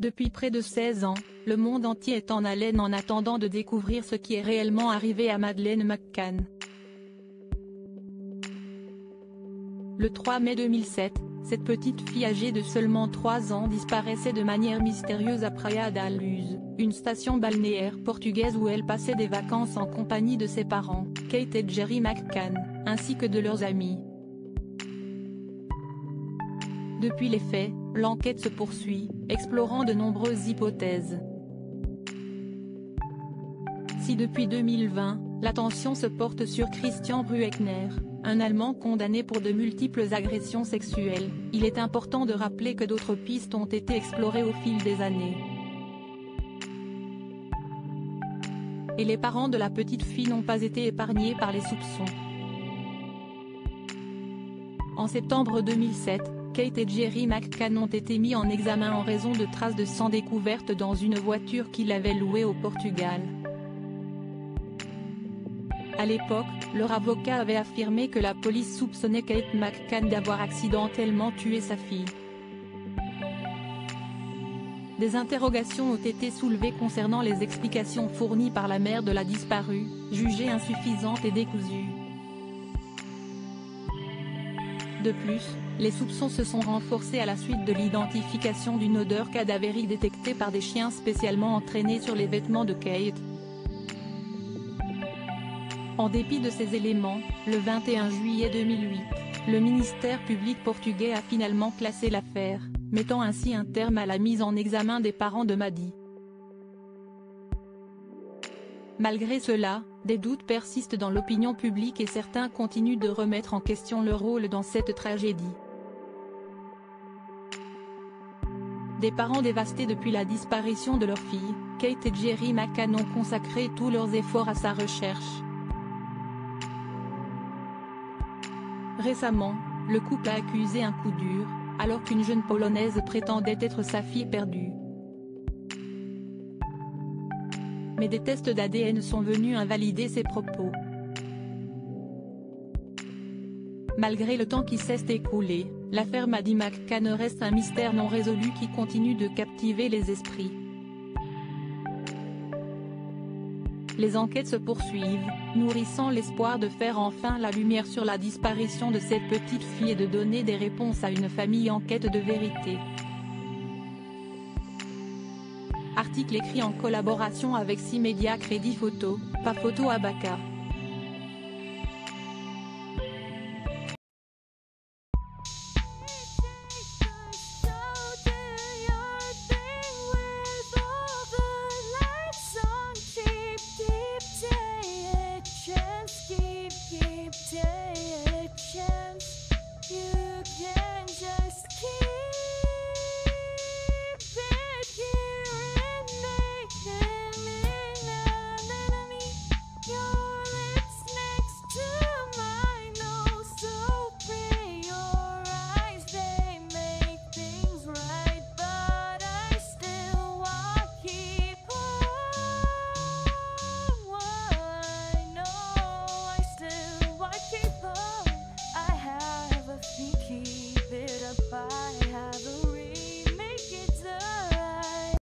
Depuis près de 16 ans, le monde entier est en haleine en attendant de découvrir ce qui est réellement arrivé à Madeleine McCann. Le 3 mai 2007, cette petite fille âgée de seulement 3 ans disparaissait de manière mystérieuse à Praia da Luz, une station balnéaire portugaise où elle passait des vacances en compagnie de ses parents, Kate et Jerry McCann, ainsi que de leurs amis. Depuis les faits, l'enquête se poursuit, explorant de nombreuses hypothèses. Si depuis 2020, l'attention se porte sur Christian Brueckner, un Allemand condamné pour de multiples agressions sexuelles, il est important de rappeler que d'autres pistes ont été explorées au fil des années. Et les parents de la petite fille n'ont pas été épargnés par les soupçons. En septembre 2007, Kate et Jerry McCann ont été mis en examen en raison de traces de sang découvertes dans une voiture qu'ils avaient louée au Portugal. À l'époque, leur avocat avait affirmé que la police soupçonnait Kate McCann d'avoir accidentellement tué sa fille. Des interrogations ont été soulevées concernant les explications fournies par la mère de la disparue, jugées insuffisantes et décousues. De plus, les soupçons se sont renforcés à la suite de l'identification d'une odeur cadavérique détectée par des chiens spécialement entraînés sur les vêtements de Kate. En dépit de ces éléments, le 21 juillet 2008, le ministère public portugais a finalement classé l'affaire, mettant ainsi un terme à la mise en examen des parents de Maddie. Malgré cela, des doutes persistent dans l'opinion publique et certains continuent de remettre en question leur rôle dans cette tragédie. Des parents dévastés depuis la disparition de leur fille, Kate et Jerry McCann ont consacré tous leurs efforts à sa recherche. Récemment, le couple a accusé un coup dur, alors qu'une jeune Polonaise prétendait être sa fille perdue. Mais des tests d'ADN sont venus invalider ces propos. Malgré le temps qui s'est écoulé, l'affaire Maddie McCann reste un mystère non résolu qui continue de captiver les esprits. Les enquêtes se poursuivent, nourrissant l'espoir de faire enfin la lumière sur la disparition de cette petite fille et de donner des réponses à une famille en quête de vérité. Article écrit en collaboration avec 6 médias Crédit Photo, pas photo Abaca.